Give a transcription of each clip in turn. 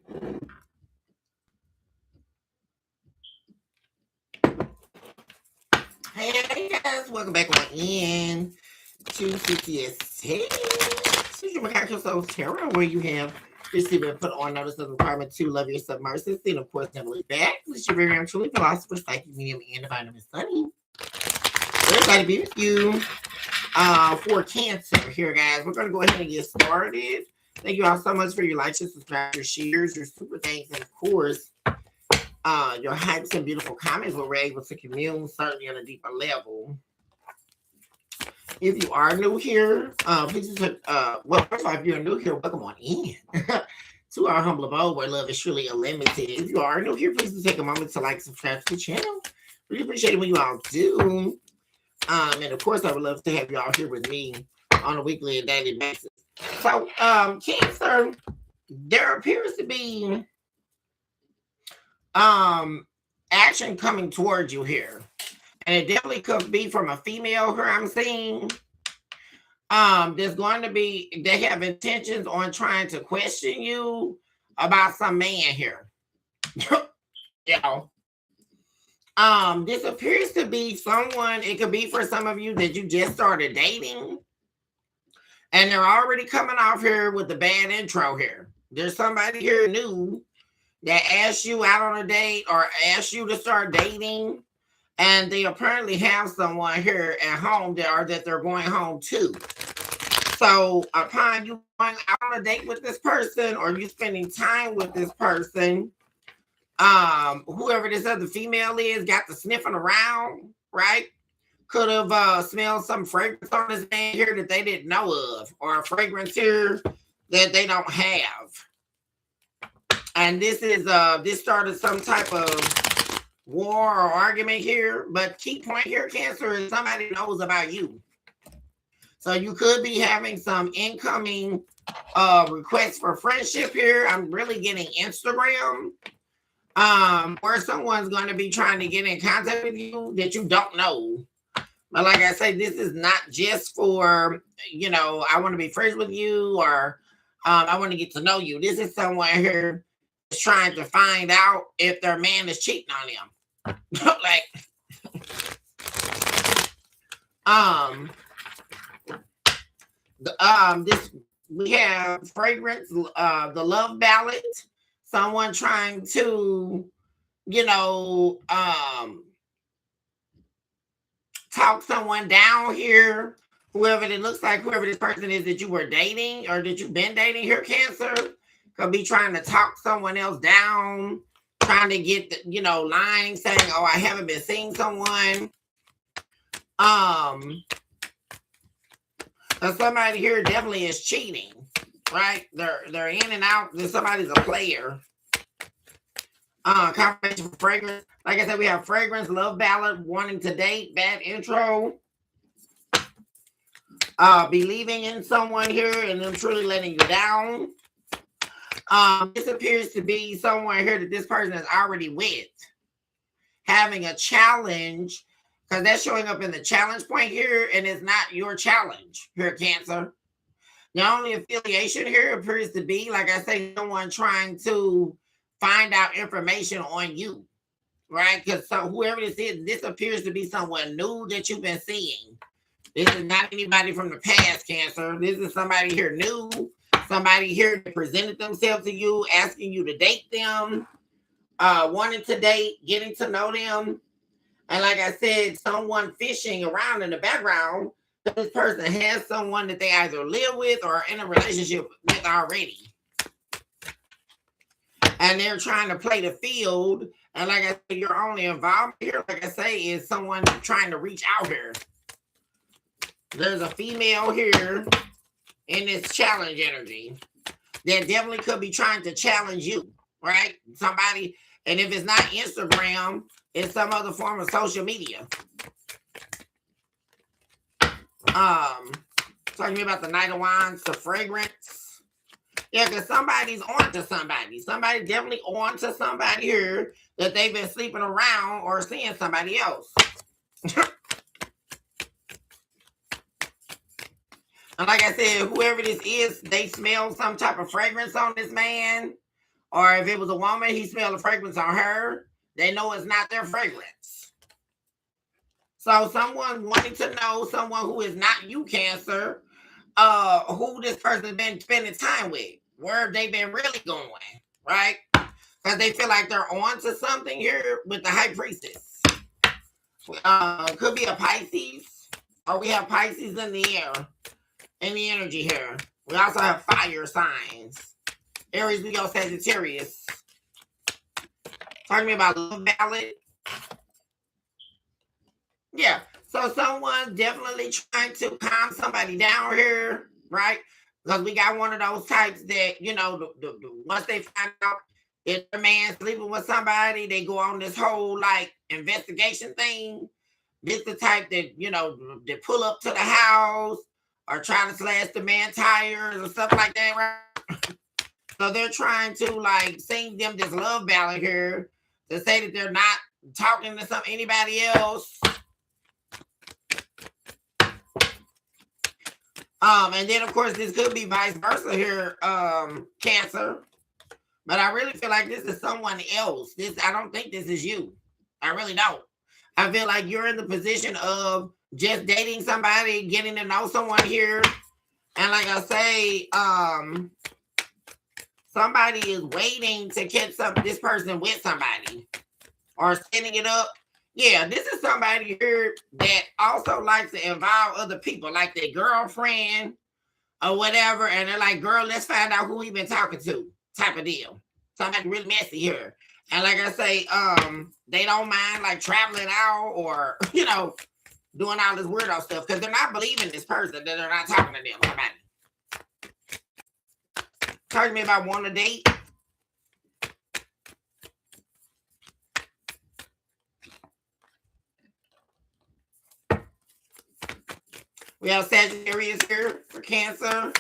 Hey guys, welcome back on in to CTS. Hey, this is your Mechanical Souls Tarot, where you have received put on notice of the requirement to love yourself mercilessly, and of course, never look back. This is your very own truly philosopher, psychic medium, and divine of study. We're excited to be with you for Cancer here, guys. We're going to go ahead and get started. Thank you all so much for your likes, your subscribes, your shares, your super thanks, and of course, your hypes and beautiful comments where we're able to commune certainly on a deeper level. If you are new here, please just, well, first of all, if you're new here, welcome on in to our humble abode where love is truly unlimited. If you are new here, please just take a moment to like, subscribe to the channel. Really appreciate it when you all do. And of course, I would love to have you all here with me on a weekly and daily basis. So, Cancer, there appears to be action coming towards you here, and it definitely could be from a female here. I'm seeing there's going to be, they have intentions on trying to question you about some man here. You know, this appears to be someone, it could be for some of you that you just started dating and they're already coming off here with the bad intro here. There's somebody here new that asked you out on a date or asked you to start dating, and they apparently have someone here at home that they're going home to. So upon you going out on a date with this person or you spending time with this person, whoever this other female is got the sniffing around, right? Could have smelled some fragrance on this man here that they didn't know of, or a fragrance here that they don't have. And this is this started some type of war or argument here. But key point here, Cancer, is somebody knows about you. So you could be having some incoming requests for friendship here. I'm really getting Instagram. Where someone's going to be trying to get in contact with you that you don't know. But like I say, this is not just for, you know, I want to be friends with you or I want to get to know you. This is someone here trying to find out if their man is cheating on them. This we have fragrance, the love ballad, someone trying to, you know, talk someone down here, whoever it looks like, whoever this person is that you were dating or that you've been dating here, Cancer. Could be trying to talk someone else down, trying to get, the, you know, lying, saying, oh, I haven't been seeing someone. Somebody here definitely is cheating, right? They're in and out. Somebody's a player. Confirmation for fragrance. Like I said, we have fragrance, love ballad, wanting to date, bad intro. Believing in someone here and them truly letting you down. This appears to be someone here that this person is already with, having a challenge, because that's showing up in the challenge point here, and it's not your challenge here, Cancer. The only affiliation here appears to be, like I say, someone trying to find out information on you, right? Because so whoever this is, this appears to be someone new that you've been seeing. This is not anybody from the past, Cancer. This is somebody here new. Somebody here that presented themselves to you, asking you to date them, wanting to date, getting to know them. And like I said, someone fishing around in the background. This person has someone that they either live with or in a relationship with already. And they're trying to play the field. And like I said, your only involvement here, like I say, is someone trying to reach out here. There's a female here in this challenge energy that definitely could be trying to challenge you, right? Somebody, and if it's not Instagram, it's some other form of social media. Talking about the Knight of Wands, the fragrance. Yeah, because somebody's on to somebody. Somebody definitely on to somebody here that they've been sleeping around or seeing somebody else. And like I said, whoever this is, they smell some type of fragrance on this man, Or if it was a woman, he smelled a fragrance on her. They know it's not their fragrance. So someone wanting to know, someone who is not you, Cancer, who this person has been spending time with, where have they been really going, right? Because they feel like they're on to something here with the High Priestess. Could be a Pisces, or we have Pisces in the air, in the energy here. We also have fire signs. Aries, Leo, Sagittarius. Talking about love ballad. Yeah. So someone's definitely trying to calm somebody down here, right? Because we got one of those types that, you know, once they find out if the man's sleeping with somebody, they go on this whole like investigation thing. This the type that, you know, they pull up to the house or try to slash the man's tires or stuff like that, right? So they're trying to like sing them this love ballad here to say that they're not talking to anybody else. And then of course this could be vice versa here, Cancer. But I really feel like this is someone else. I don't think this is you. I really don't. I feel like you're in the position of just dating somebody, getting to know someone here. And like I say, somebody is waiting to catch this person with somebody or setting it up. Yeah, this is somebody here that also likes to involve other people, like their girlfriend or whatever. And they're like, girl, let's find out who he been talking to, type of deal. Somebody really messy here. And like I say, they don't mind like traveling out or, you know, doing all this weirdo stuff because they're not believing this person, that they're not talking to them. Somebody. Talk to me about wanting to date. We have Sagittarius here for Cancer.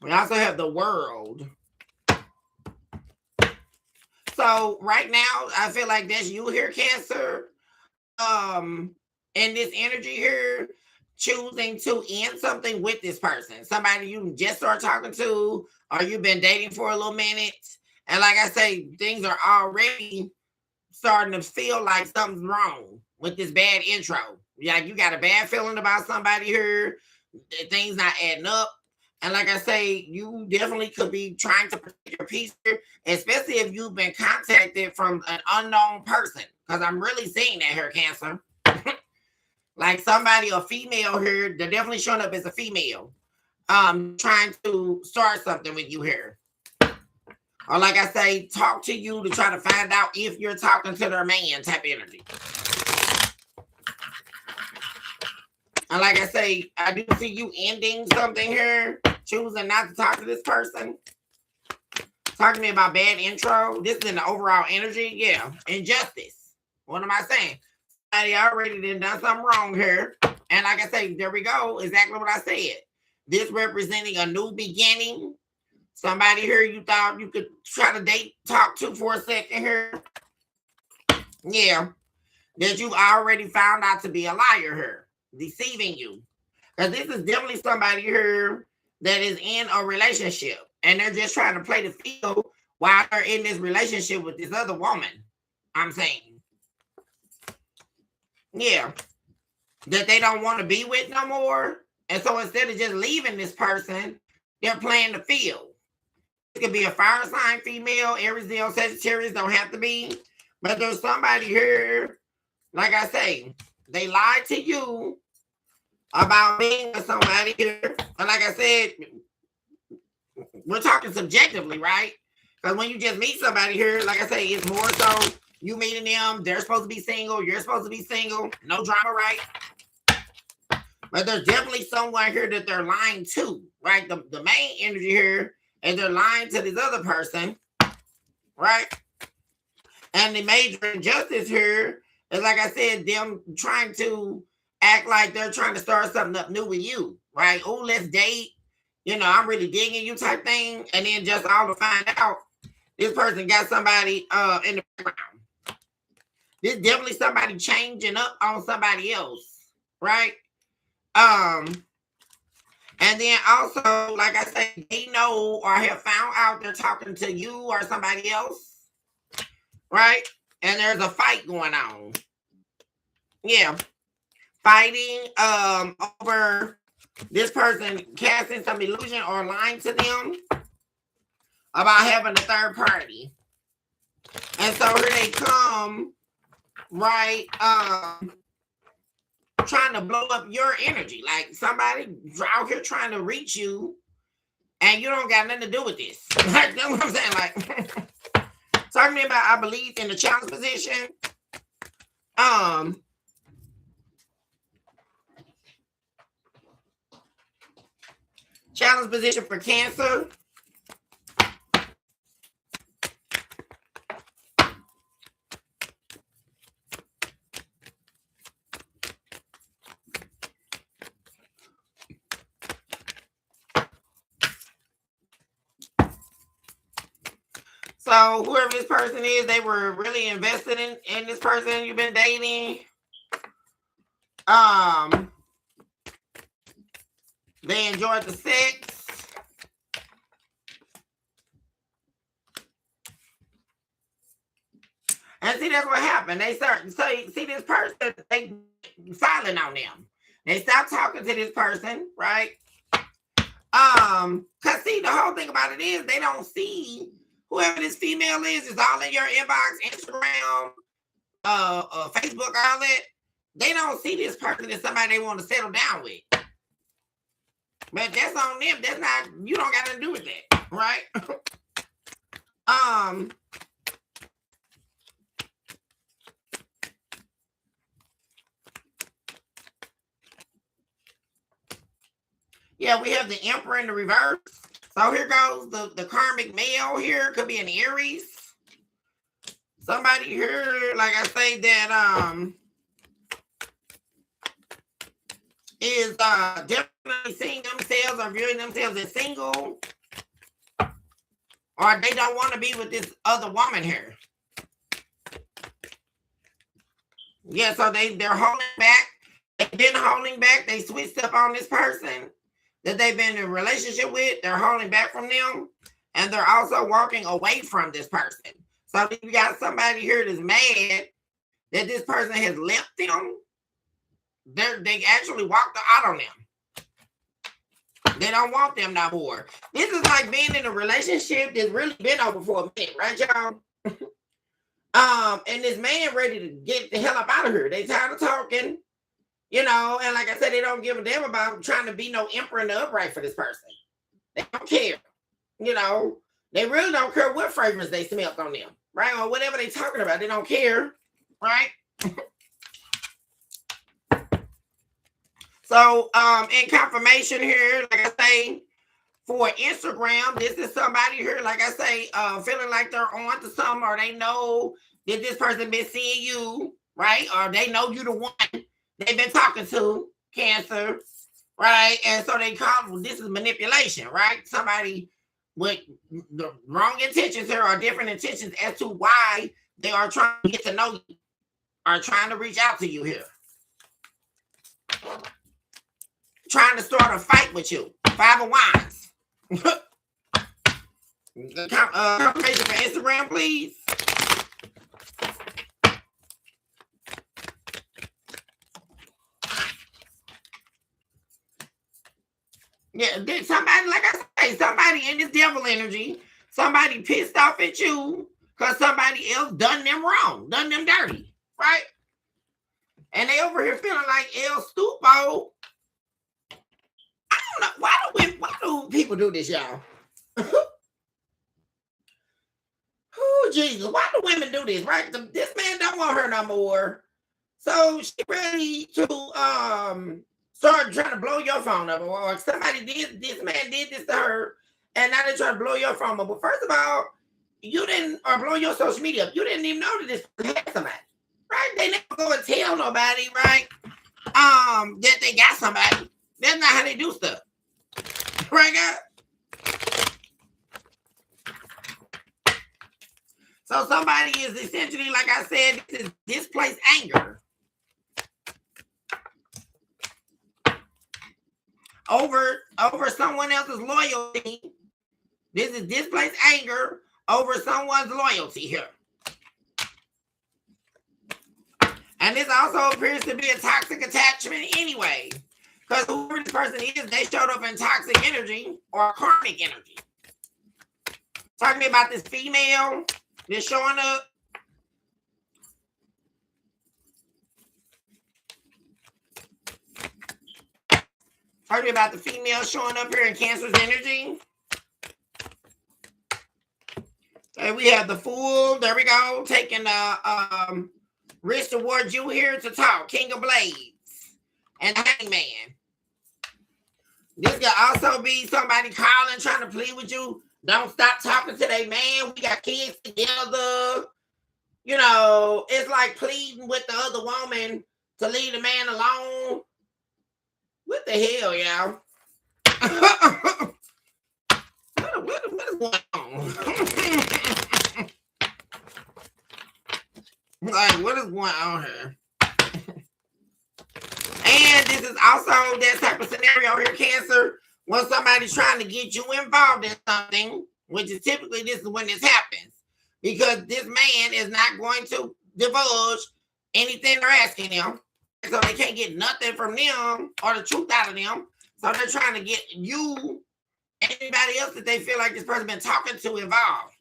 We also have the World. So right now, I feel like that's you here, Cancer. In this energy here, choosing to end something with this person. Somebody you just started talking to, or you've been dating for a little minute. And like I say, things are already starting to feel like something's wrong with this bad intro. Like you got a bad feeling about somebody here, things not adding up. And like I say, you definitely could be trying to protect your peace here, especially if you've been contacted from an unknown person. Because I'm really seeing that here, Cancer. Like somebody, a female here, they're definitely showing up as a female. Trying to start something with you here. Or like I say, talk to you to try to find out if you're talking to their man type energy. And like I say, I do see you ending something here, choosing not to talk to this person. Talk to me about bad intro. This is in the overall energy. Yeah, injustice. What am I saying? Somebody already done something wrong here. And like I say, there we go. Exactly what I said. This representing a new beginning. Somebody here you thought you could try to talk to for a second here. Yeah. That you've already found out to be a liar here. Deceiving you. Because this is definitely somebody here that is in a relationship. And they're just trying to play the field while they're in this relationship with this other woman. I'm saying. Yeah. That they don't want to be with no more. And so instead of just leaving this person, they're playing the field. It could be a fire sign female, Aries, Leo, Sagittarius, don't have to be. But there's somebody here, like I say, they lied to you about being with somebody here. And like I said, we're talking subjectively, right? Because when you just meet somebody here, like I say, it's more so you meeting them, they're supposed to be single, you're supposed to be single, no drama, right? But there's definitely someone here that they're lying to, right? The main energy here is they're lying to this other person, right? And the major injustice here is, like I said, them trying to act like they're trying to start something up new with you, right? Oh, let's date. You know, I'm really digging you type thing. And then just all to find out this person got somebody in the background. This definitely somebody changing up on somebody else, right? And then also, like I said, they know or have found out they're talking to you or somebody else, right? And there's a fight going on. Yeah. Fighting over this person casting some illusion or lying to them about having a third party. And so here they come, right? Trying to blow up your energy. Like somebody out here trying to reach you and you don't got nothing to do with this. Like, that's what I'm saying. Like, talking to me about, I believe, in the challenge position. Challenge position for Cancer. So whoever this person is, they were really invested in this person you've been dating. They enjoyed the sex. And see, that's what happened. They start, so see this person, they silent on them. They stop talking to this person, right? Cause see, the whole thing about it is they don't see whoever this female is all in your inbox, Instagram, Facebook, all that. They don't see this person as somebody they want to settle down with. But that's on them. That's not, you don't got nothing to do with that, right? Yeah, we have the Emperor in the reverse. So here goes the karmic male here. Could be an Aries. Somebody here, like I say, that is definitely seeing themselves or viewing themselves as single. Or they don't want to be with this other woman here. Yeah, so they're holding back. They've been holding back. They switched up on this person that they've been in a relationship with. They're holding back from them. And they're also walking away from this person. So you got somebody here that's mad that this person has left them. They actually walked out on them. They don't want them no more. This is like being in a relationship that's really been over for a minute, right, y'all? And this man ready to get the hell up out of here. They tired of talking, you know, and like I said, they don't give a damn about trying to be no emperor in the upright for this person. They don't care, you know. They really don't care what fragrance they smelled on them, right? Or whatever they talking about. They don't care, right? So, in confirmation here, like I say, for Instagram, this is somebody here, like I say, feeling like they're on to something, or they know that this person been seeing you, right? Or they know you the one they've been talking to, Cancer, right? And so they call, well, this is manipulation, right? Somebody with the wrong intentions here or different intentions as to why they are trying to get to know you, are trying to reach out to you here. Trying to start a fight with you. Five of Wands. Confirmation for Instagram, please. Yeah, somebody, like I say, somebody in this devil energy, somebody pissed off at you because somebody else done them wrong, done them dirty, right? And they over here feeling like El Stupo. I don't know. Why do people do this, y'all? Oh, Jesus. Why do women do this, right? This man don't want her no more. So she ready to start trying to blow your phone up. Or somebody did, this man did this to her, and now they're trying to blow your phone up. But first of all, you didn't, or blow your social media up. You didn't even know that this had somebody, right? They never go and tell nobody, right? That they got somebody. That's not how they do stuff. Right, guys? So somebody is essentially, like I said, this is displaced anger. over someone else's loyalty. This is displaced anger over someone's loyalty here. And this also appears to be a toxic attachment anyway. Because whoever this person is, they showed up in toxic energy or karmic energy. Talking to me about this female that's showing up. Talking to me about the female showing up here in Cancer's energy. And we have the Fool. There we go. Taking the risk towards you here to talk. King of Blades and Hangman. This could also be somebody calling, trying to plead with you. Don't stop talking to their man. We got kids together. You know, it's like pleading with the other woman to leave the man alone. What the hell, y'all? What is going on? Like, what is going on here? And this is also that type of scenario here, Cancer, when somebody's trying to get you involved in something, which is typically this is when this happens, because this man is not going to divulge anything they're asking him, so they can't get nothing from them or the truth out of them. So they're trying to get you, anybody else that they feel like this person been talking to, involved.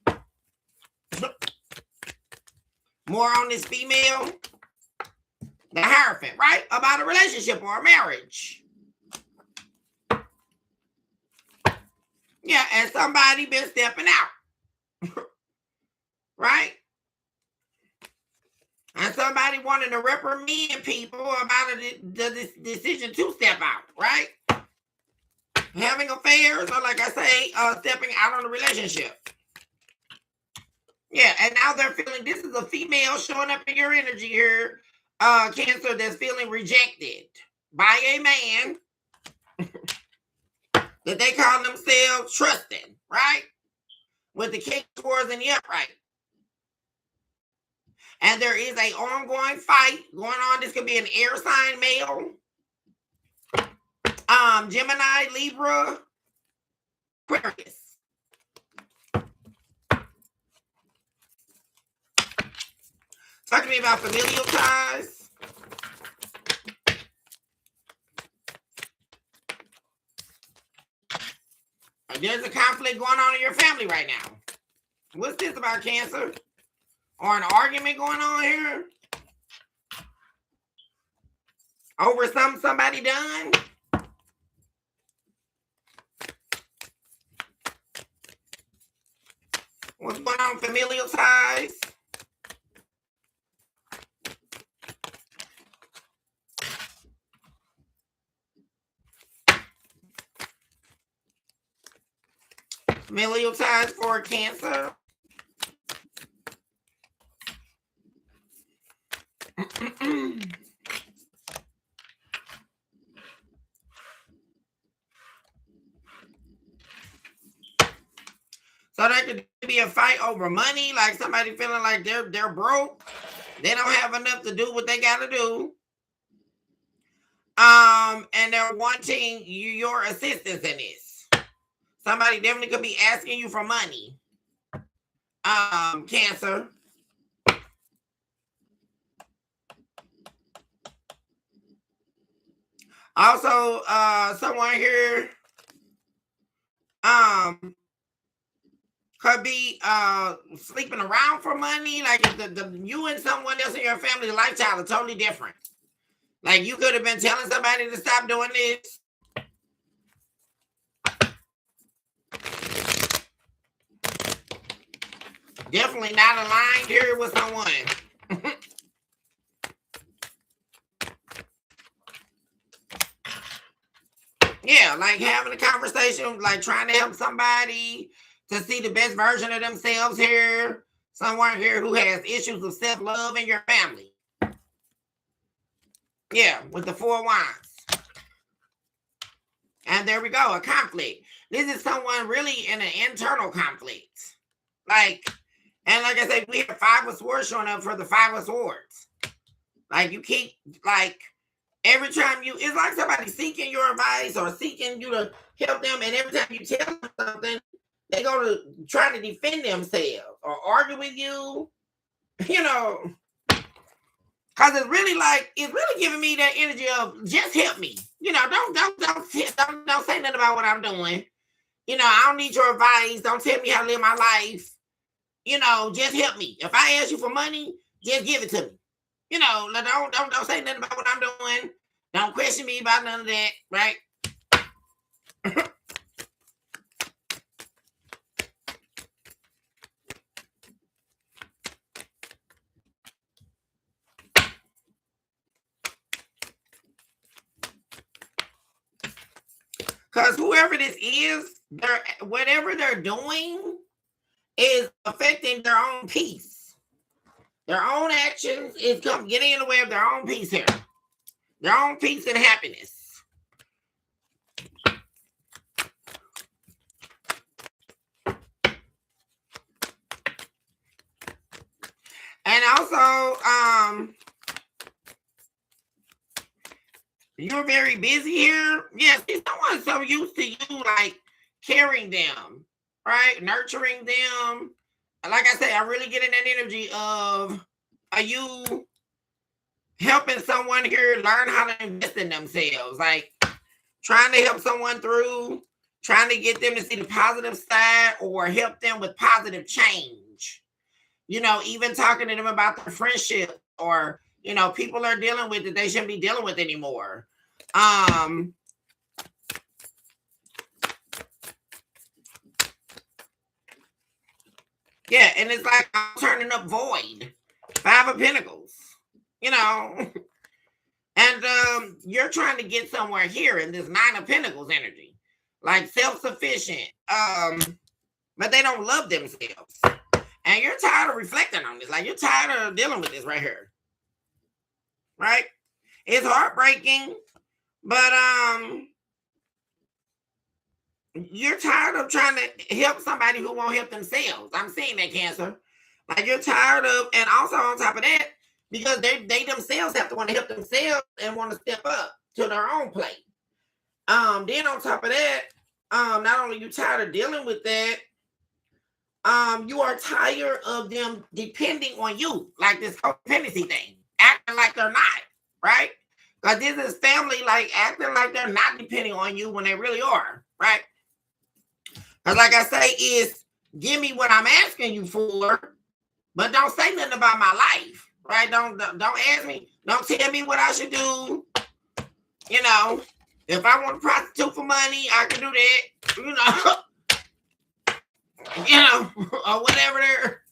More on this female. The Hierophant, right? About a relationship or a marriage. Yeah, and somebody been stepping out. Right? And somebody wanted to reprimand people about the decision to step out, right? Having affairs, or like I say, stepping out on a relationship. Yeah, and now they're feeling, this is a female showing up in your energy here, Cancer, that's feeling rejected by a man that they call themselves trusting, right? With the King of Swords and the Upright. And there is an ongoing fight going on. This could be an air sign male. Gemini, Libra, Aquarius. Talk to me about familial ties. There's a conflict going on in your family right now. What's this about, Cancer? Or an argument going on here? Over something somebody done? What's going on, familial ties? Familial ties for Cancer. So there could be a fight over money, like somebody feeling like they're broke. They don't have enough to do what they got to do. And they're wanting your assistance in this. Somebody definitely could be asking you for money. Cancer. Also, someone here could be sleeping around for money. Like if you and someone else in your family lifestyle are totally different. Like you could have been telling somebody to stop doing this. Definitely not aligned here with someone. Yeah, like having a conversation, like trying to help somebody to see the best version of themselves here. Someone here who has issues of self-love in your family. Yeah, with the Four Wands. And there we go, a conflict. This is someone really in an internal conflict. Like, and like I said, we have Five of Swords showing up for the Five of Swords. Like you keep, like, Every time it's like somebody seeking your advice or seeking you to help them, and every time you tell them something, they go to try to defend themselves or argue with you, you know, because it's really giving me that energy of just help me. You know, don't say nothing about what I'm doing. You know, I don't need your advice. Don't tell me how to live my life. You know, just help me. If I ask you for money, just give it to me. You know, don't say nothing about what I'm doing. Don't question me about none of that, right? Because whoever this is, whatever they're doing is affecting their own peace. Their own actions is getting in the way of their own peace here. Their own peace and happiness. And also, you're very busy here. Yes, someone's so used to you like carrying them, right? Nurturing them. Like I said, I'm really getting that energy of are you helping someone here learn how to invest in themselves, like trying to help someone through, trying to get them to see the positive side or help them with positive change. You know, even talking to them about their friendship or, you know, people are dealing with that they shouldn't be dealing with anymore. Yeah, and it's like I'm turning up void. 5 of Pentacles, you know. And you're trying to get somewhere here in this 9 of Pentacles energy. Like self-sufficient. But they don't love themselves. And you're tired of reflecting on this. Like you're tired of dealing with this right here. Right? It's heartbreaking. But you're tired of trying to help somebody who won't help themselves. I'm seeing that, Cancer. Like you're tired of, and also on top of that, because they themselves have to want to help themselves and want to step up to their own plate. Then on top of that, not only you tired of dealing with that, you are tired of them depending on you, like this codependency thing, acting like they're not, right? Because this is family, like acting like they're not depending on you when they really are, right? Because like I say, is give me what I'm asking you for, but don't say nothing about my life, right? Don't ask me. Don't tell me what I should do. You know, if I want to prostitute for money, I can do that. You know, or whatever.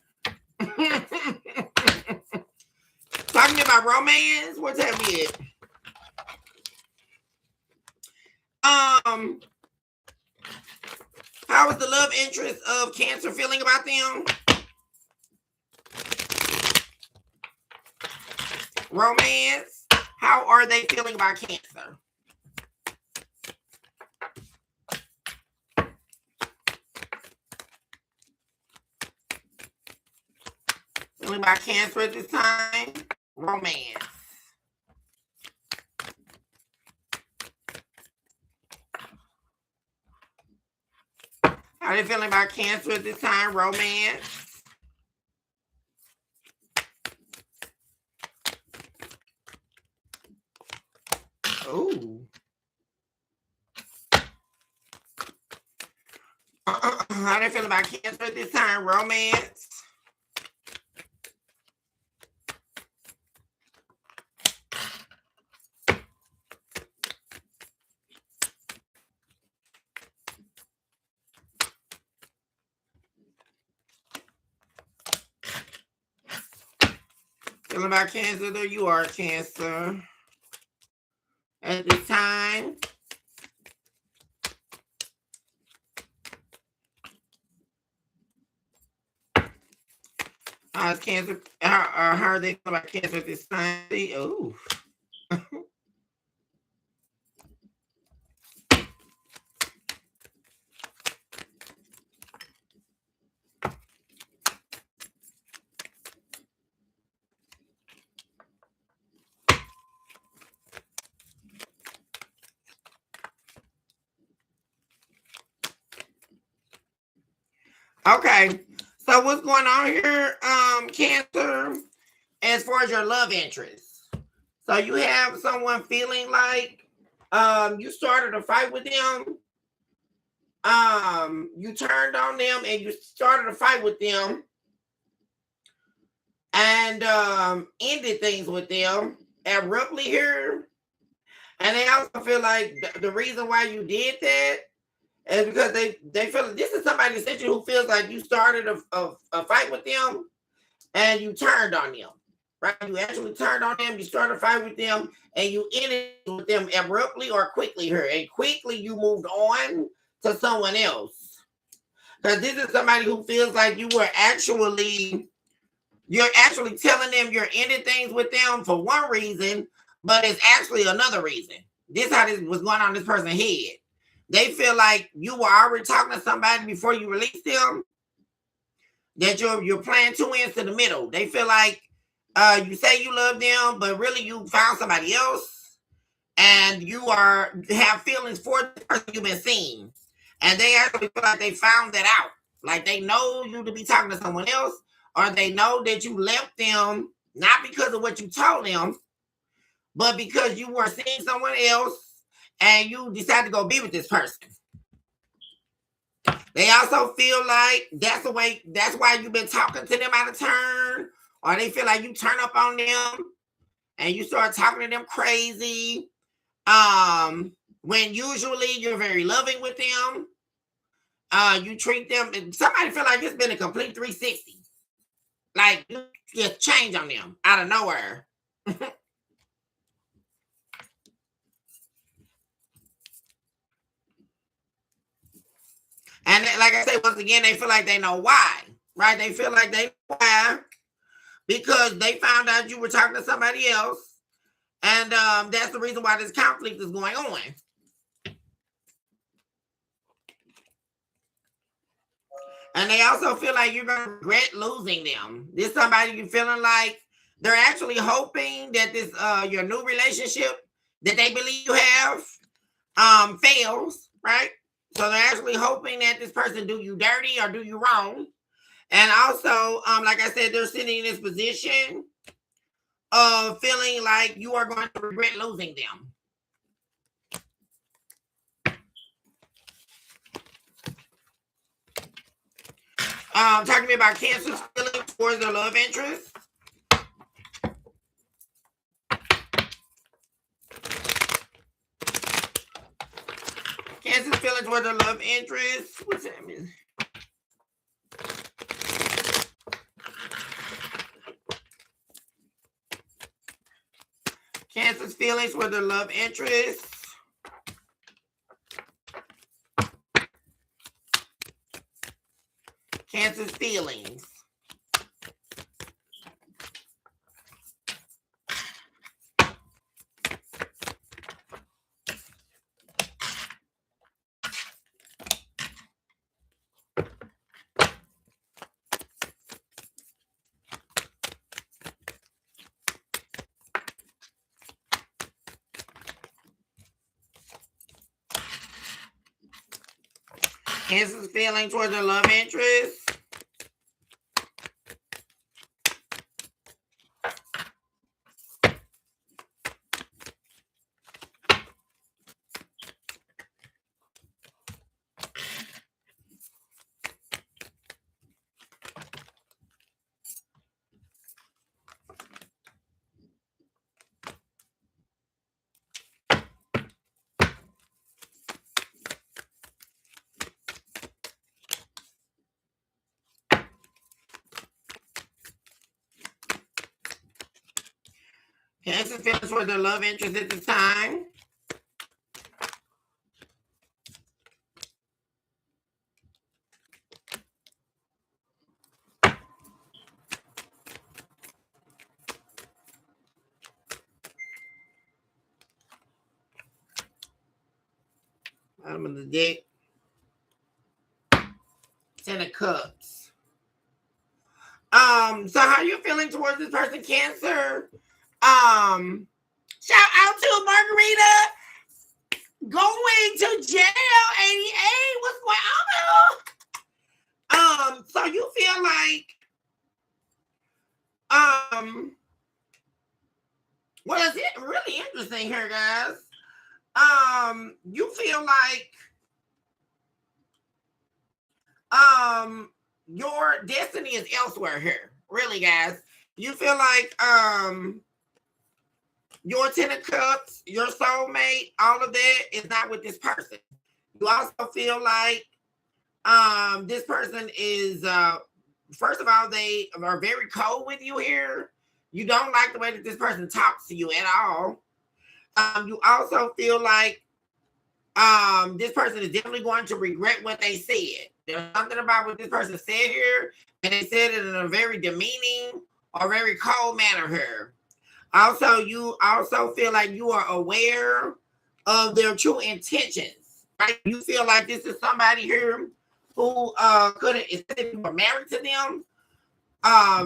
Talking about romance. What's that be it? How is the love interest of Cancer feeling about them? Romance. How are they feeling about Cancer? Feeling about Cancer at this time? Romance. How are they feeling about Cancer at this time? Romance. Ooh. How they feel about Cancer at this time? Romance. Feeling about Cancer, though you are Cancer at this time. Cancer, how are they feeling about Cancer at this time? Ooh. Okay. So what's going on here, Cancer, as far as your love interest? So you have someone feeling like you started a fight with them. You turned on them and you started a fight with them and ended things with them abruptly here. And they also feel like the reason why you did that is because they feel like this is somebody essentially who feels like you started a fight with them and you turned on them. Right? You actually turned on them, you started a fight with them, and you ended with them abruptly or quickly here. And quickly you moved on to someone else. Because this is somebody who feels like you're actually telling them you're ending things with them for one reason, but it's actually another reason. This is how this was going on in this person's head. They feel like you were already talking to somebody before you released them, that you're playing two ends to the middle. They feel like you say you love them, but really you found somebody else, and you have feelings for the person you've been seeing, and they actually feel like they found that out. Like they know you to be talking to someone else, or they know that you left them not because of what you told them, but because you were seeing someone else and you decided to go be with this person. They also feel like that's why you've been talking to them out of turn, or they feel like you turn up on them and you start talking to them crazy. When usually you're very loving with them. You treat them, and somebody feel like it's been a complete 360. Like you just change on them out of nowhere. And like I say, once again, they feel like they know why, right? They feel like they know why because they found out you were talking to somebody else. And that's the reason why this conflict is going on. And they also feel like you're going to regret losing them. This is somebody you're feeling like they're actually hoping that this your new relationship that they believe you have fails, right? So they're actually hoping that this person do you dirty or do you wrong. And also, like I said, they're sitting in this position of feeling like you are going to regret losing them. Talking to me about Cancer's feelings towards their love interest. Cancer's feelings towards their love interest. What's that mean? Cancer's feelings with their love interest. Cancer's feelings. Cancer's feeling towards their love interest. Cancer's feelings towards their love interest at the time. Bottom of the deck. 10 of Cups. So how are you feeling towards this person, Cancer? Shout out to Margarita going to jail 88. What's going So you feel like, well, it's really interesting here, guys. You feel like, your destiny is elsewhere here. Really, guys. You feel like, your 10 of Cups, your soulmate, all of that is not with this person. You also feel like, this person is, first of all, they are very cold with you here. You don't like the way that this person talks to you at all. You also feel like, this person is definitely going to regret what they said. There's something about what this person said here, and they said it in a very demeaning or very cold manner here. Also, you also feel like you are aware of their true intentions, right? You feel like this is somebody here who could have, if you were married to them,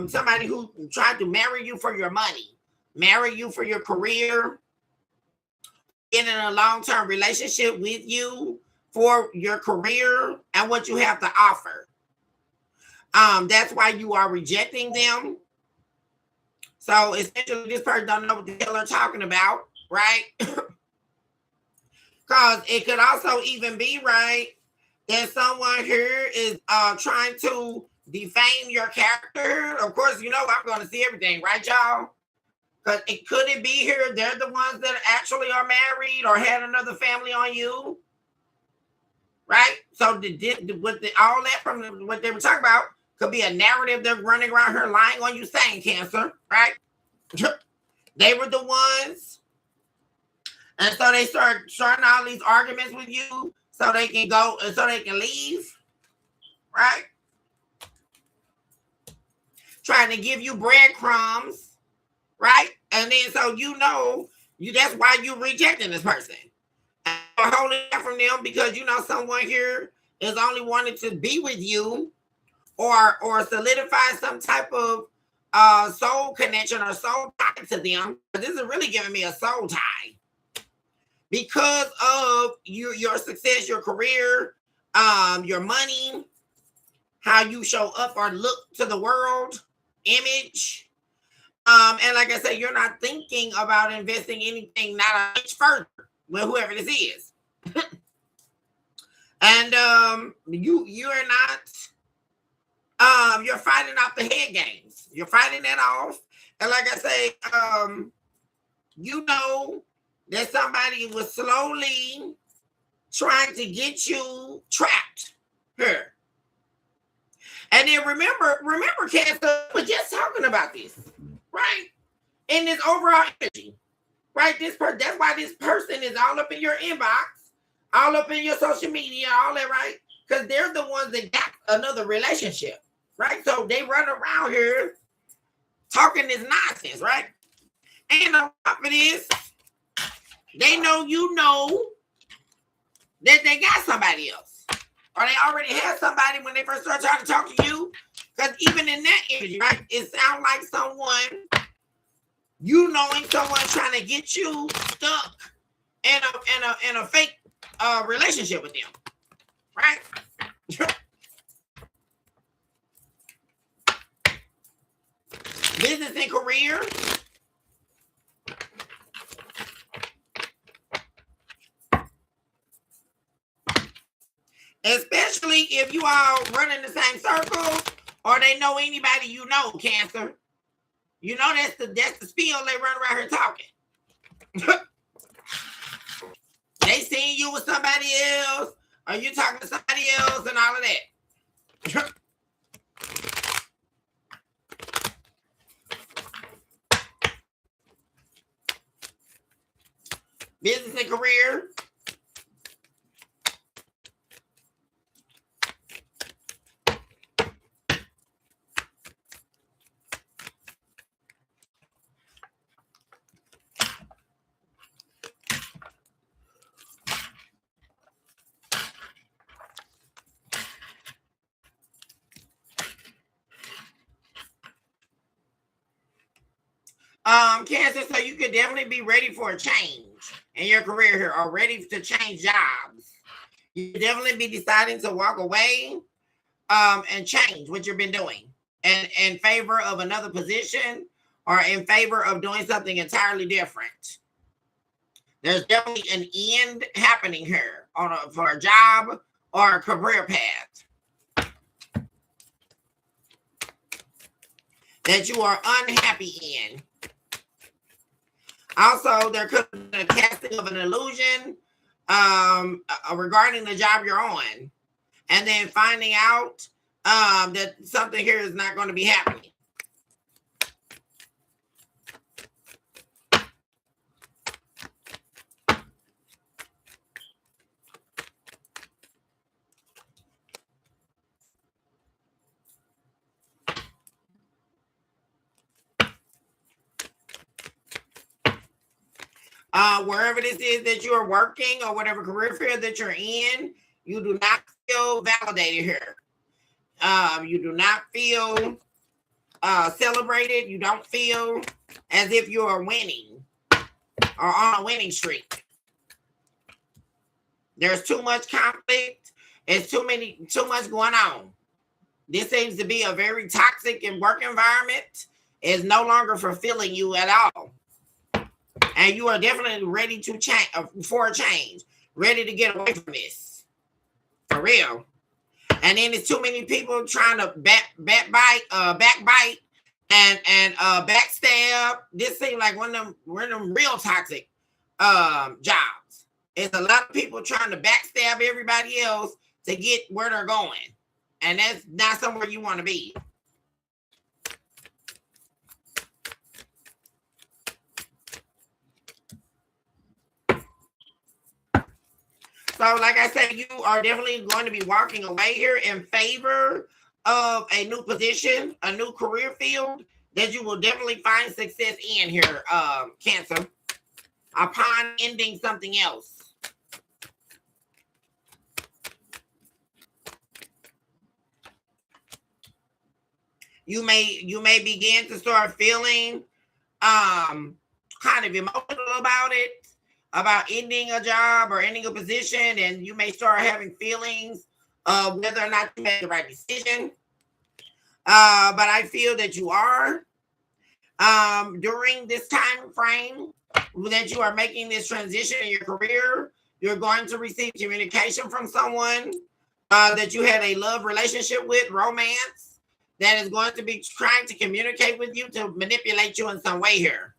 somebody who tried to marry you for your money, marry you for your career, get in a long-term relationship with you for your career and what you have to offer. That's why you are rejecting them. So essentially, this person don't know what the hell they're talking about, right? Because it could also even be, right, that someone here is trying to defame your character. Of course, you know I'm going to see everything, right, y'all? Because could it be here they're the ones that actually are married or had another family on you, right? So all that from what they were talking about could be a narrative they're running around here lying on you saying, Cancer, right? They were the ones. And so they starting all these arguments with you so they can go and so they can leave, right? Trying to give you breadcrumbs, right? And then so that's why you rejecting this person. And you're holding out from them because you know someone here is only wanting to be with you or solidify some type of soul connection or soul tie to them. But this is really giving me a soul tie. Because of your success, your career, your money, how you show up or look to the world, image. And like I said, you're not thinking about investing anything not an inch further with whoever this is. And you're not, you're fighting off the head games. You're fighting that off. And like I say, you know that somebody was slowly trying to get you trapped here. And then remember, Cancer, we're just talking about this, right? In this overall energy, right? That's why this person is all up in your inbox, all up in your social media, all that, right? Because they're the ones that got another relationship, right? So they run around here talking this nonsense, right? And on top of this, they know you know that they got somebody else. Or they already had somebody when they first started trying to talk to you. Because even in that energy, right, it sounds like someone, you knowing someone trying to get you stuck in a fake relationship with them. Right? Business and career. Especially if you all run in the same circles or they know anybody you know, Cancer. You know that's the spiel they run around here talking. They seen you with somebody else or you talking to somebody else and all of that. Business and career. Cancer, so you could definitely be ready for a change in your career here or ready to change jobs. You definitely be deciding to walk away and change what you've been doing, and in favor of another position, or in favor of doing something entirely different. There's definitely an end happening here for a job or a career path that you are unhappy in. Also, there could be a casting of an illusion regarding the job you're on, and then finding out that something here is not going to be happening. Wherever this is that you're working, or whatever career field that you're in, you do not feel validated here. You do not feel celebrated. You don't feel as if you are winning or on a winning streak. There's too much conflict. It's too much going on. This seems to be a very toxic and work environment. It's no longer fulfilling you at all. And you are definitely ready to change, for a change, ready to get away from this, for real. And then there's too many people trying to backbite, and backstab. This seems like one of them real toxic jobs. It's a lot of people trying to backstab everybody else to get where they're going, and that's not somewhere you want to be. So, like I said, you are definitely going to be walking away here in favor of a new position, a new career field that you will definitely find success in here, Cancer, upon ending something else. You may begin to start feeling kind of emotional about it, about ending a job or ending a position, and you may start having feelings of whether or not you made the right decision. But I feel that you are, during this time frame that you are making this transition in your career, you're going to receive communication from someone that you had a love relationship with, romance, that is going to be trying to communicate with you to manipulate you in some way here.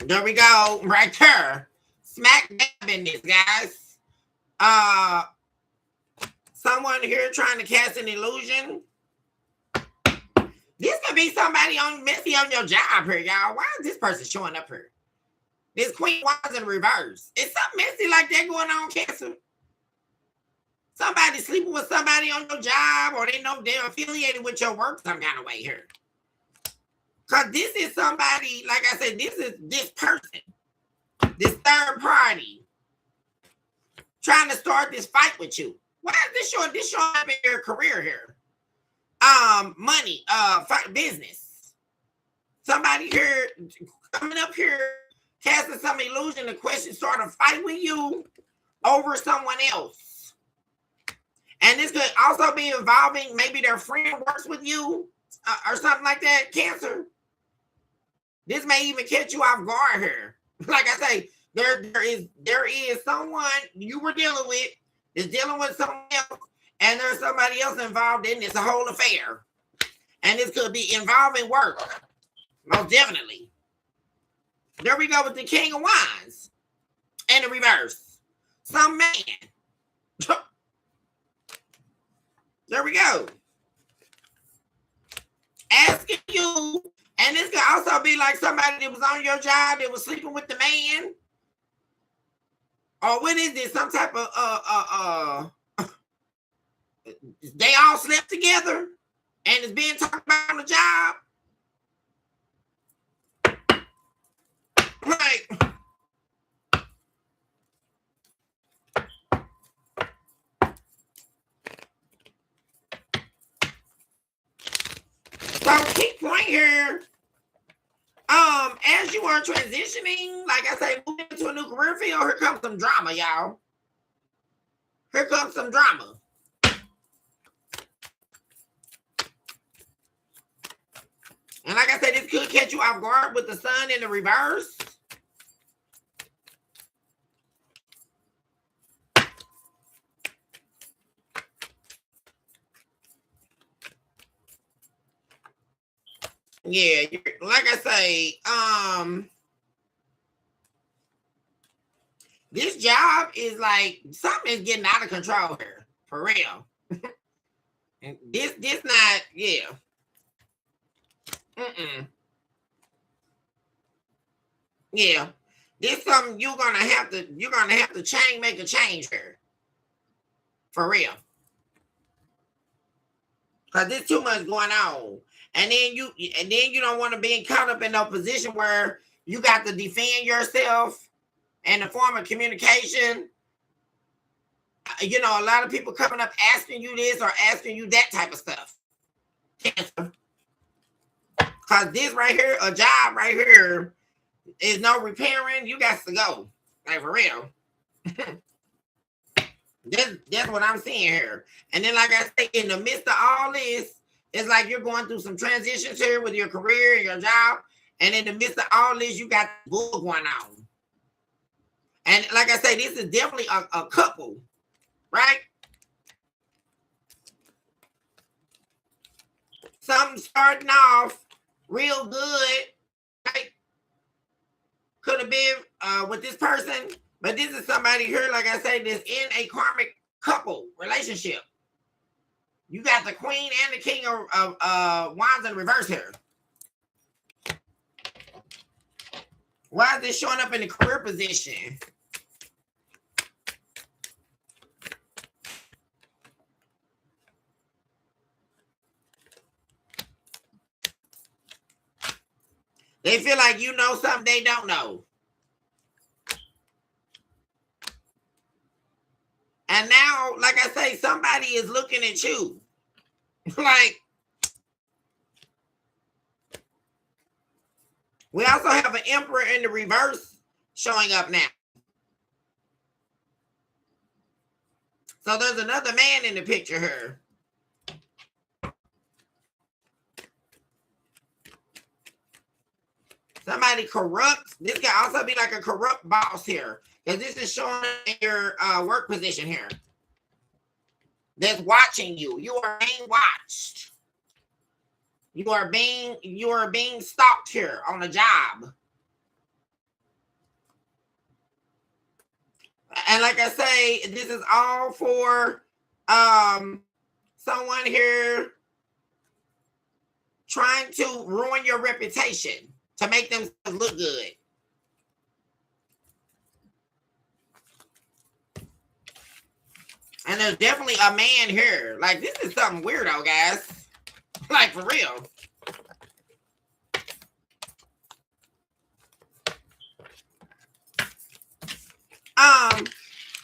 There we go, right there. Smack dab in this, guys. Someone here trying to cast an illusion. This could be somebody messy on your job here, y'all. Why is this person showing up here? This Queen Wands in reverse. Is something messy like that going on, Cancer? Somebody sleeping with somebody on your job, or they know they're affiliated with your work some kind of way here. Because this is somebody, like I said, this is this person, this third party, trying to start this fight with you. Why is this showing up in your career here? Money, business. Somebody here coming up here, casting some illusion to question, start a fight with you over someone else. And this could also be involving maybe their friend works with you or something like that, Cancer. This may even catch you off guard here. Like I say, there is someone you were dealing with is dealing with someone else, and there's somebody else involved in this whole affair. And this could be involving work. Most definitely. There we go with the King of Wands. And the reverse. Some man. There we go. Asking you, and this could also be like somebody that was on your job that was sleeping with the man. Or what is this? Some type of they all slept together and it's being talked about on the job. Like, So key point here, as you are transitioning, like I say, moving into a new career field, here comes some drama, y'all. Here comes some drama. And like I said, this could catch you off guard with the sun in the reverse. Yeah, like I say, this job is like something is getting out of control here, for real. And this not, yeah. Yeah, this something you're gonna have to make a change here, for real. Cause there's too much going on, and then you don't want to be caught up in a position where you got to defend yourself in the form of communication. You know, a lot of people coming up asking you this or asking you that type of stuff. Cause this right here, a job right here, is no repairing. You got to go, like for real. That's what I'm seeing here. And then, like I say, in the midst of all this, it's like you're going through some transitions here with your career and your job. And in the midst of all this, you got bull going on. And like I say, this is definitely a couple, right? Something starting off real good, right? Could have been with this person, but this is somebody here, like I say, that's in a karmic couple relationship. You got the Queen and the King of Wands in reverse here. Why is this showing up in the career position? They feel like you know something they don't know. And now, like I say, somebody is looking at you. Like, we also have an Emperor in the reverse showing up now. So there's another man in the picture here. Somebody corrupt. This can also be like a corrupt boss here. Because this is showing your work position here. That's watching you. You are being watched. You are being stalked here on a job. And like I say, this is all for someone here trying to ruin your reputation to make themselves look good. And there's definitely a man here. Like, this is something weirdo, guys. Like, for real.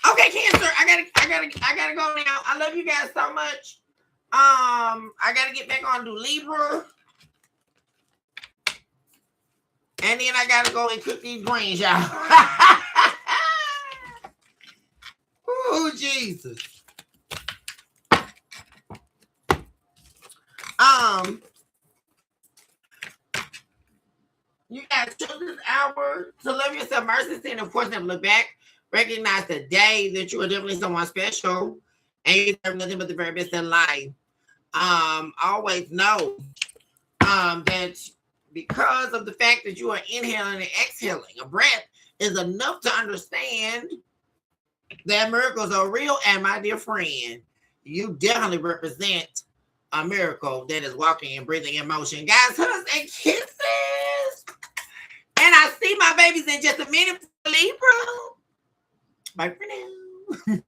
Okay, Cancer. I gotta go now. I love you guys so much. I gotta get back on to Libra. And then I gotta go and cook these greens, y'all. Oh, Jesus. You guys chose this hour to love yourself, mercy, sin, of course, never look back. Recognize the day that you are definitely someone special and you deserve nothing but the very best in life. Always know that because of the fact that you are inhaling and exhaling, a breath is enough to understand that miracles are real. And my dear friend, you definitely represent a miracle that is walking and breathing in motion. Guys, hugs and kisses. And I see my babies in just a minute. Libra. Bye for now.